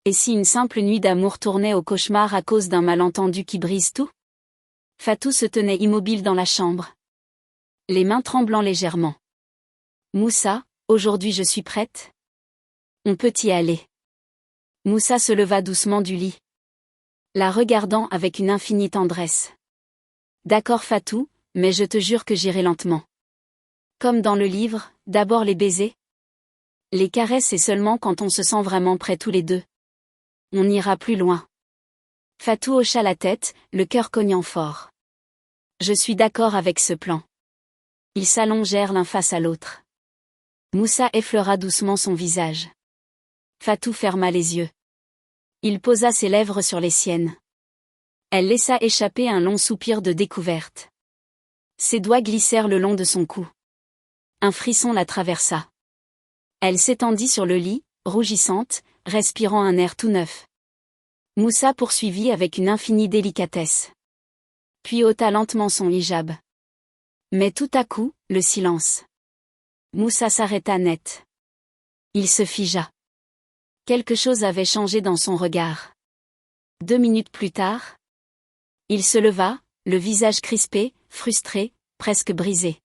Et si une simple nuit d'amour tournait au cauchemar à cause d'un malentendu qui brise tout? Fatou se tenait immobile dans la chambre, les mains tremblant légèrement. Moussa, aujourd'hui je suis prête. On peut y aller. Moussa se leva doucement du lit, la regardant avec une infinie tendresse. D'accord Fatou, mais je te jure que j'irai lentement. Comme dans le livre, d'abord les baisers. Les caresses et seulement quand on se sent vraiment prêts tous les deux. On ira plus loin. Fatou hocha la tête, le cœur cognant fort. Je suis d'accord avec ce plan. Ils s'allongèrent l'un face à l'autre. Moussa effleura doucement son visage. Fatou ferma les yeux. Il posa ses lèvres sur les siennes. Elle laissa échapper un long soupir de découverte. Ses doigts glissèrent le long de son cou. Un frisson la traversa. Elle s'étendit sur le lit, rougissante, respirant un air tout neuf. Moussa poursuivit avec une infinie délicatesse. Puis ôta lentement son hijab. Mais tout à coup, le silence. Moussa s'arrêta net. Il se figea. Quelque chose avait changé dans son regard. 2 minutes plus tard, il se leva, le visage crispé, frustré, presque brisé.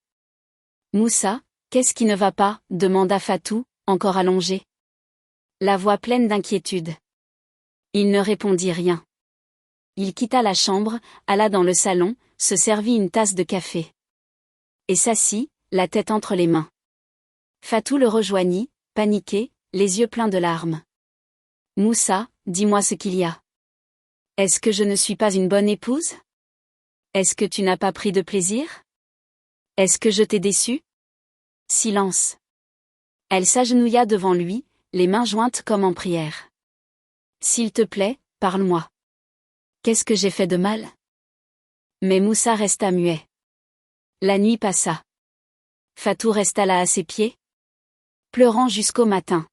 Moussa, qu'est-ce qui ne va pas? Demanda Fatou, encore allongé. La voix pleine d'inquiétude. Il ne répondit rien. Il quitta la chambre, alla dans le salon, se servit une tasse de café. Et s'assit, la tête entre les mains. Fatou le rejoignit, paniqué, les yeux pleins de larmes. Moussa, dis-moi ce qu'il y a. Est-ce que je ne suis pas une bonne épouse? Est-ce que tu n'as pas pris de plaisir? Est-ce que je t'ai déçu? Silence. Elle s'agenouilla devant lui, les mains jointes comme en prière. S'il te plaît, parle-moi. Qu'est-ce que j'ai fait de mal? Mais Moussa resta muet. La nuit passa. Fatou resta là à ses pieds, pleurant jusqu'au matin.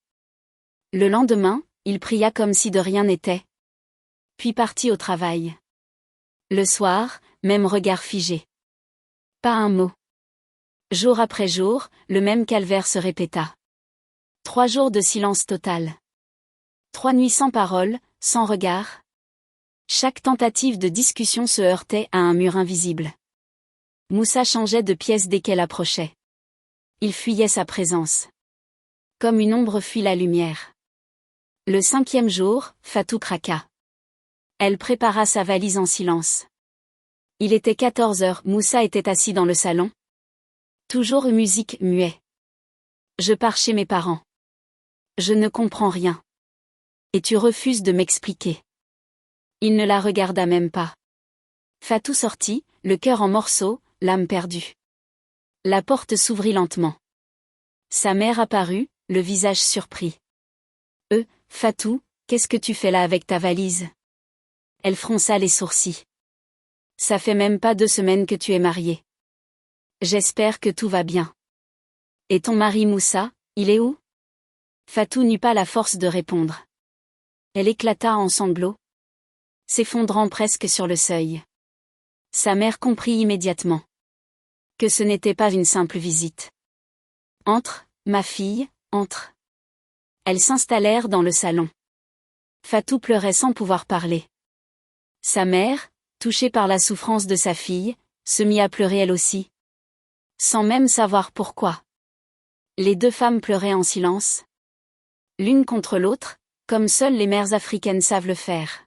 Le lendemain, il pria comme si de rien n'était. Puis partit au travail. Le soir, même regard figé. Pas un mot. Jour après jour, le même calvaire se répéta. 3 jours de silence total. 3 nuits sans parole, sans regard. Chaque tentative de discussion se heurtait à un mur invisible. Moussa changeait de pièce dès qu'elle approchait. Il fuyait sa présence. Comme une ombre fuit la lumière. Le 5e jour, Fatou craqua. Elle prépara sa valise en silence. Il était 14 heures, Moussa était assis dans le salon. Toujours musique, muet. Je pars chez mes parents. Je ne comprends rien. Et tu refuses de m'expliquer. Il ne la regarda même pas. Fatou sortit, le cœur en morceaux, l'âme perdue. La porte s'ouvrit lentement. Sa mère apparut, le visage surpris. Fatou, qu'est-ce que tu fais là avec ta valise? Elle fronça les sourcils. Ça fait même pas 2 semaines que tu es mariée. J'espère que tout va bien. Et ton mari Moussa, il est où? Fatou n'eut pas la force de répondre. Elle éclata en sanglots, s'effondrant presque sur le seuil. Sa mère comprit immédiatement que ce n'était pas une simple visite. Entre, ma fille, entre. Elles s'installèrent dans le salon. Fatou pleurait sans pouvoir parler. Sa mère, touchée par la souffrance de sa fille, se mit à pleurer elle aussi. Sans même savoir pourquoi. Les 2 femmes pleuraient en silence. L'une contre l'autre, comme seules les mères africaines savent le faire.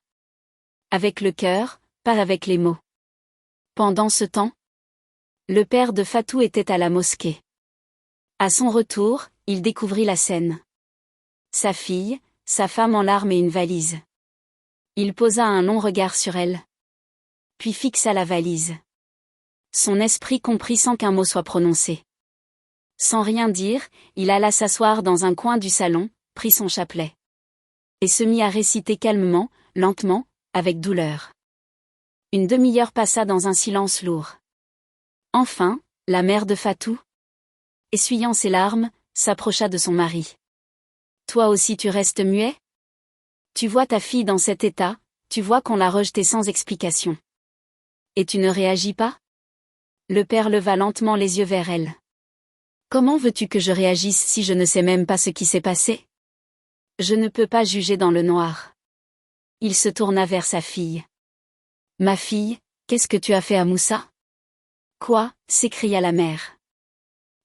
Avec le cœur, pas avec les mots. Pendant ce temps, le père de Fatou était à la mosquée. À son retour, il découvrit la scène. Sa fille, sa femme en larmes et une valise. Il posa un long regard sur elle. Puis fixa la valise. Son esprit comprit sans qu'un mot soit prononcé. Sans rien dire, il alla s'asseoir dans un coin du salon, prit son chapelet. Et se mit à réciter calmement, lentement, avec douleur. Une demi-heure passa dans un silence lourd. Enfin, la mère de Fatou, essuyant ses larmes, s'approcha de son mari. Toi aussi tu restes muet? Tu vois ta fille dans cet état, tu vois qu'on l'a rejetée sans explication. Et tu ne réagis pas? Le père leva lentement les yeux vers elle. Comment veux-tu que je réagisse si je ne sais même pas ce qui s'est passé? Je ne peux pas juger dans le noir. Il se tourna vers sa fille. Ma fille, qu'est-ce que tu as fait à Moussa? Quoi? S'écria la mère.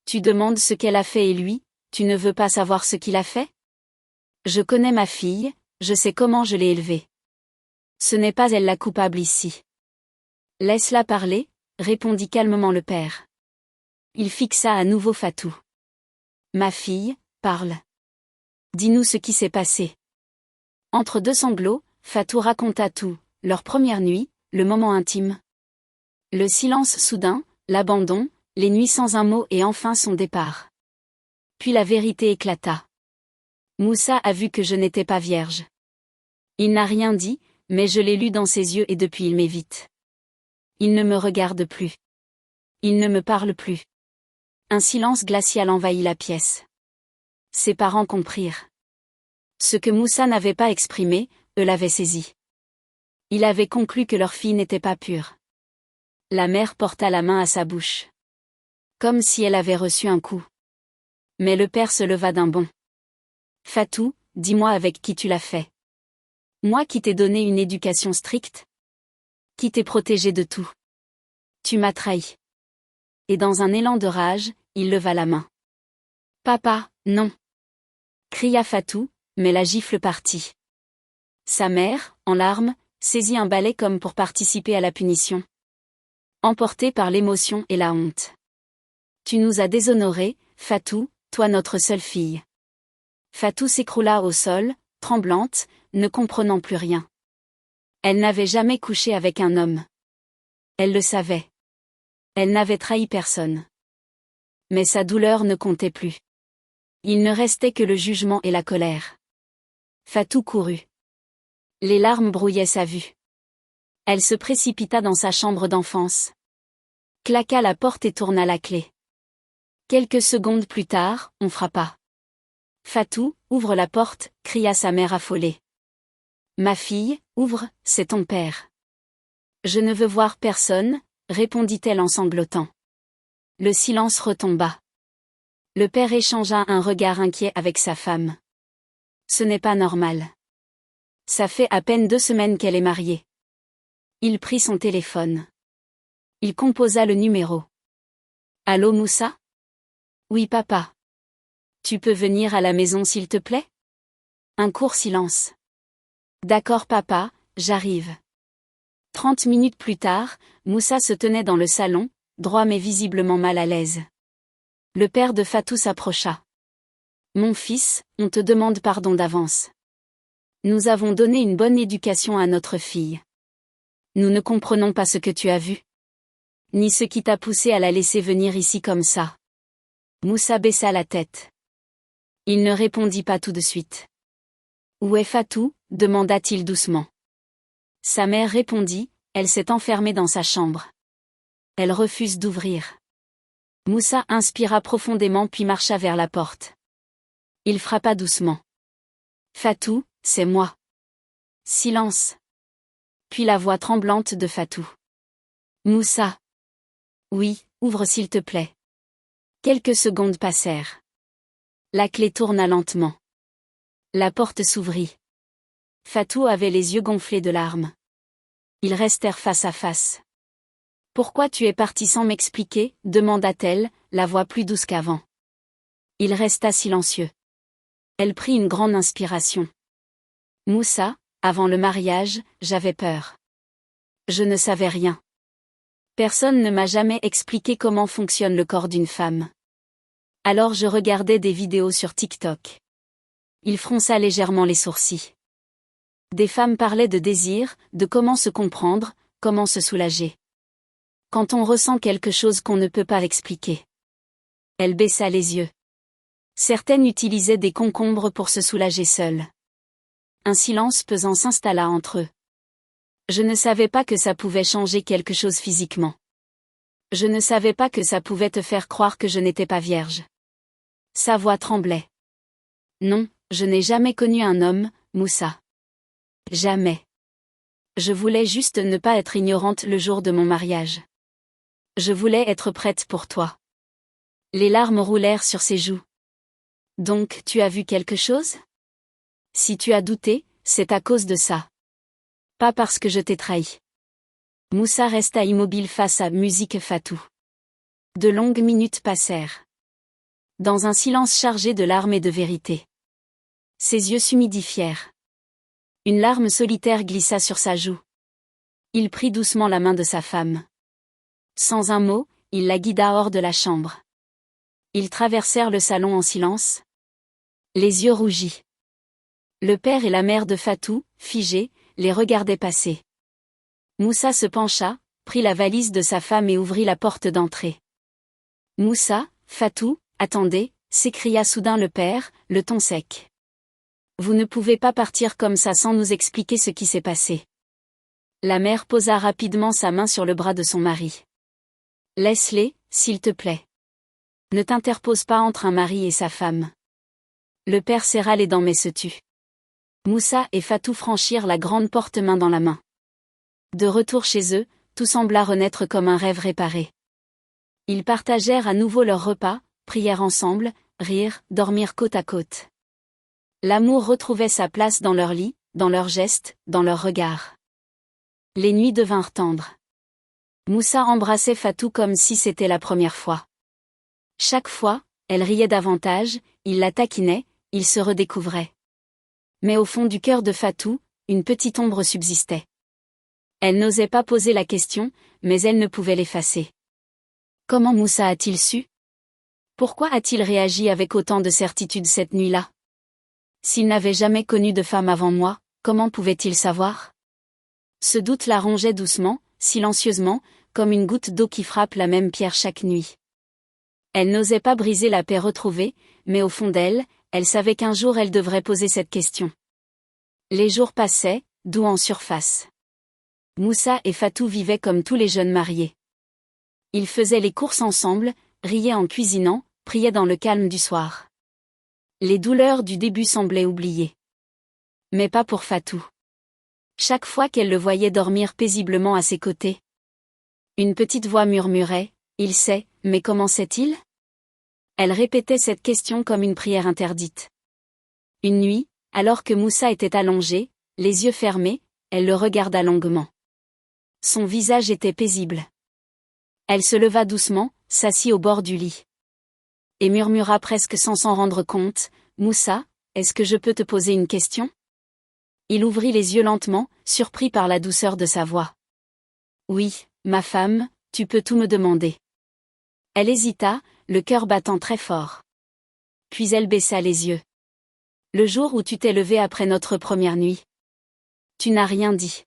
Tu demandes ce qu'elle a fait et lui, tu ne veux pas savoir ce qu'il a fait? Je connais ma fille, je sais comment je l'ai élevée. Ce n'est pas elle la coupable ici. Laisse-la parler, répondit calmement le père. Il fixa à nouveau Fatou. Ma fille, parle. Dis-nous ce qui s'est passé. Entre deux sanglots, Fatou raconta tout, leur première nuit, le moment intime. Le silence soudain, l'abandon, les nuits sans un mot et enfin son départ. Puis la vérité éclata. Moussa a vu que je n'étais pas vierge. Il n'a rien dit, mais je l'ai lu dans ses yeux et depuis il m'évite. Il ne me regarde plus. Il ne me parle plus. Un silence glacial envahit la pièce. Ses parents comprirent. Ce que Moussa n'avait pas exprimé, eux l'avaient saisi. Il avait conclu que leur fille n'était pas pure. La mère porta la main à sa bouche. Comme si elle avait reçu un coup. Mais le père se leva d'un bond. Fatou, dis-moi avec qui tu l'as fait. Moi qui t'ai donné une éducation stricte. Qui t'ai protégé de tout. Tu m'as trahi. Et dans un élan de rage, il leva la main. Papa, non. Cria Fatou, mais la gifle partit. Sa mère, en larmes, saisit un balai comme pour participer à la punition. Emportée par l'émotion et la honte. Tu nous as déshonorés, Fatou, toi notre seule fille. Fatou s'écroula au sol, tremblante, ne comprenant plus rien. Elle n'avait jamais couché avec un homme. Elle le savait. Elle n'avait trahi personne. Mais sa douleur ne comptait plus. Il ne restait que le jugement et la colère. Fatou courut. Les larmes brouillaient sa vue. Elle se précipita dans sa chambre d'enfance. Claqua la porte et tourna la clé. Quelques secondes plus tard, on frappa. Fatou, ouvre la porte, cria sa mère affolée. Ma fille, ouvre, c'est ton père. Je ne veux voir personne, répondit-elle en sanglotant. Le silence retomba. Le père échangea un regard inquiet avec sa femme. Ce n'est pas normal. Ça fait à peine 2 semaines qu'elle est mariée. Il prit son téléphone. Il composa le numéro. Allô Moussa? Oui papa. Tu peux venir à la maison s'il te plaît? Un court silence. D'accord papa, j'arrive. 30 minutes plus tard, Moussa se tenait dans le salon, droit mais visiblement mal à l'aise. Le père de Fatou s'approcha. Mon fils, on te demande pardon d'avance. Nous avons donné une bonne éducation à notre fille. Nous ne comprenons pas ce que tu as vu. Ni ce qui t'a poussé à la laisser venir ici comme ça. Moussa baissa la tête. Il ne répondit pas tout de suite. Où est Fatou? Demanda-t-il doucement. Sa mère répondit, elle s'est enfermée dans sa chambre. Elle refuse d'ouvrir. Moussa inspira profondément puis marcha vers la porte. Il frappa doucement. Fatou, c'est moi. Silence. Puis la voix tremblante de Fatou. Moussa. Oui, ouvre s'il te plaît. Quelques secondes passèrent. La clé tourna lentement. La porte s'ouvrit. Fatou avait les yeux gonflés de larmes. Ils restèrent face à face. Pourquoi tu es parti sans m'expliquer? Demanda-t-elle, la voix plus douce qu'avant. Il resta silencieux. Elle prit une grande inspiration. Moussa, avant le mariage, j'avais peur. Je ne savais rien. Personne ne m'a jamais expliqué comment fonctionne le corps d'une femme. Alors je regardais des vidéos sur TikTok. Il fronça légèrement les sourcils. Des femmes parlaient de désir, de comment se comprendre, comment se soulager. Quand on ressent quelque chose qu'on ne peut pas expliquer. Elle baissa les yeux. Certaines utilisaient des concombres pour se soulager seules. Un silence pesant s'installa entre eux. Je ne savais pas que ça pouvait changer quelque chose physiquement. Je ne savais pas que ça pouvait te faire croire que je n'étais pas vierge. Sa voix tremblait. Non, je n'ai jamais connu un homme, Moussa. Jamais. Je voulais juste ne pas être ignorante le jour de mon mariage. Je voulais être prête pour toi. Les larmes roulèrent sur ses joues. Donc, tu as vu quelque chose? Si tu as douté, c'est à cause de ça. Pas parce que je t'ai trahi. Moussa resta immobile face à Musique Fatou. De longues minutes passèrent. Dans un silence chargé de larmes et de vérité. Ses yeux s'humidifièrent. Une larme solitaire glissa sur sa joue. Il prit doucement la main de sa femme. Sans un mot, il la guida hors de la chambre. Ils traversèrent le salon en silence. Les yeux rougis. Le père et la mère de Fatou, figés, les regardaient passer. Moussa se pencha, prit la valise de sa femme et ouvrit la porte d'entrée. Moussa, Fatou, attendez, s'écria soudain le père, le ton sec. Vous ne pouvez pas partir comme ça sans nous expliquer ce qui s'est passé. La mère posa rapidement sa main sur le bras de son mari. Laisse-les, s'il te plaît. Ne t'interpose pas entre un mari et sa femme. Le père serra les dents mais se tut. Moussa et Fatou franchirent la grande porte main dans la main. De retour chez eux, tout sembla renaître comme un rêve réparé. Ils partagèrent à nouveau leur repas, prièrent ensemble, rirent, dormirent côte à côte. L'amour retrouvait sa place dans leur lit, dans leurs gestes, dans leurs regards. Les nuits devinrent tendres. Moussa embrassait Fatou comme si c'était la première fois. Chaque fois, elle riait davantage, il la taquinait, il se redécouvrait. Mais au fond du cœur de Fatou, une petite ombre subsistait. Elle n'osait pas poser la question, mais elle ne pouvait l'effacer. Comment Moussa a-t-il su? Pourquoi a-t-il réagi avec autant de certitude cette nuit-là? S'il n'avait jamais connu de femme avant moi, comment pouvait-il savoir? Ce doute la rongeait doucement, silencieusement, comme une goutte d'eau qui frappe la même pierre chaque nuit. Elle n'osait pas briser la paix retrouvée, mais au fond d'elle, elle savait qu'un jour elle devrait poser cette question. Les jours passaient, doux en surface. Moussa et Fatou vivaient comme tous les jeunes mariés. Ils faisaient les courses ensemble, riaient en cuisinant, priaient dans le calme du soir. Les douleurs du début semblaient oubliées. Mais pas pour Fatou. Chaque fois qu'elle le voyait dormir paisiblement à ses côtés, une petite voix murmurait, « Il sait, mais comment sait-il » Elle répétait cette question comme une prière interdite. Une nuit, alors que Moussa était allongé, les yeux fermés, elle le regarda longuement. Son visage était paisible. Elle se leva doucement, s'assit au bord du lit. Et murmura presque sans s'en rendre compte, « Moussa, est-ce que je peux te poser une question ?» Il ouvrit les yeux lentement, surpris par la douceur de sa voix. « Oui, ma femme, tu peux tout me demander. » Elle hésita, le cœur battant très fort. Puis elle baissa les yeux. « Le jour où tu t'es levé après notre première nuit. Tu n'as rien dit.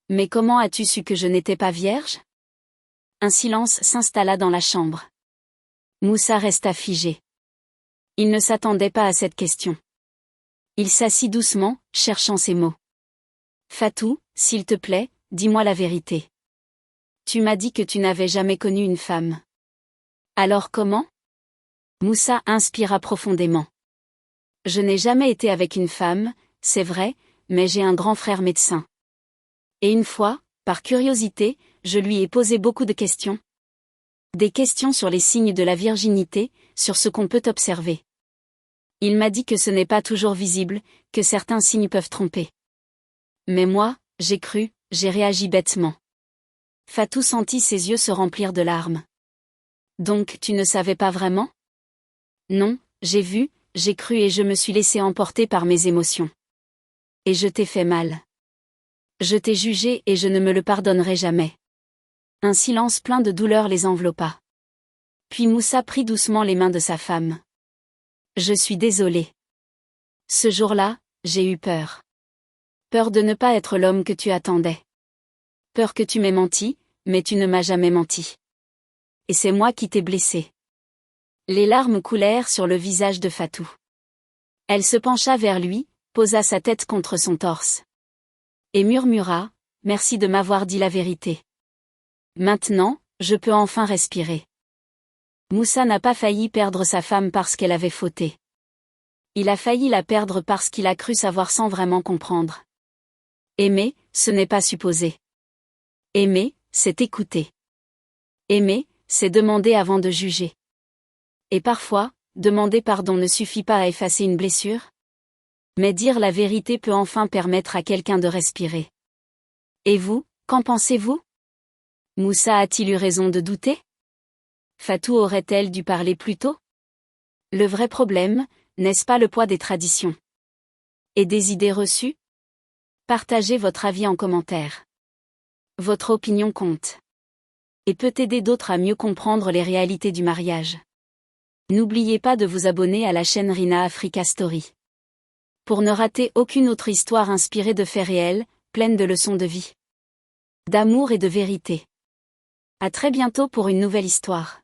Mais comment as-tu su que je n'étais pas vierge ?» Un silence s'installa dans la chambre. Moussa resta figé. Il ne s'attendait pas à cette question. Il s'assit doucement, cherchant ses mots. « Fatou, s'il te plaît, dis-moi la vérité. Tu m'as dit que tu n'avais jamais connu une femme. Alors comment ?» Moussa inspira profondément. « Je n'ai jamais été avec une femme, c'est vrai, mais j'ai un grand frère médecin. Et une fois, par curiosité, je lui ai posé beaucoup de questions. Des questions sur les signes de la virginité, sur ce qu'on peut observer. Il m'a dit que ce n'est pas toujours visible, que certains signes peuvent tromper. Mais moi, j'ai cru, j'ai réagi bêtement. » Fatou sentit ses yeux se remplir de larmes. « Donc tu ne savais pas vraiment ?» ?»« Non, j'ai vu, j'ai cru et je me suis laissé emporter par mes émotions. Et je t'ai fait mal. Je t'ai jugé et je ne me le pardonnerai jamais. » Un silence plein de douleur les enveloppa. Puis Moussa prit doucement les mains de sa femme. « Je suis désolé. Ce jour-là, j'ai eu peur. Peur de ne pas être l'homme que tu attendais. Peur que tu m'aies menti, mais tu ne m'as jamais menti. Et c'est moi qui t'ai blessé. » Les larmes coulèrent sur le visage de Fatou. Elle se pencha vers lui, posa sa tête contre son torse. Et murmura, « Merci de m'avoir dit la vérité. Maintenant, je peux enfin respirer. » Moussa n'a pas failli perdre sa femme parce qu'elle avait fauté. Il a failli la perdre parce qu'il a cru savoir sans vraiment comprendre. Aimer, ce n'est pas supposer. Aimer, c'est écouter. Aimer, c'est demander avant de juger. Et parfois, demander pardon ne suffit pas à effacer une blessure. Mais dire la vérité peut enfin permettre à quelqu'un de respirer. Et vous, qu'en pensez-vous? Moussa a-t-il eu raison de douter? Fatou aurait-elle dû parler plus tôt? Le vrai problème, n'est-ce pas le poids des traditions et des idées reçues? Partagez votre avis en commentaire. Votre opinion compte. Et peut aider d'autres à mieux comprendre les réalités du mariage. N'oubliez pas de vous abonner à la chaîne Rina Africa Story. Pour ne rater aucune autre histoire inspirée de faits réels, pleine de leçons de vie, d'amour et de vérité. À très bientôt pour une nouvelle histoire.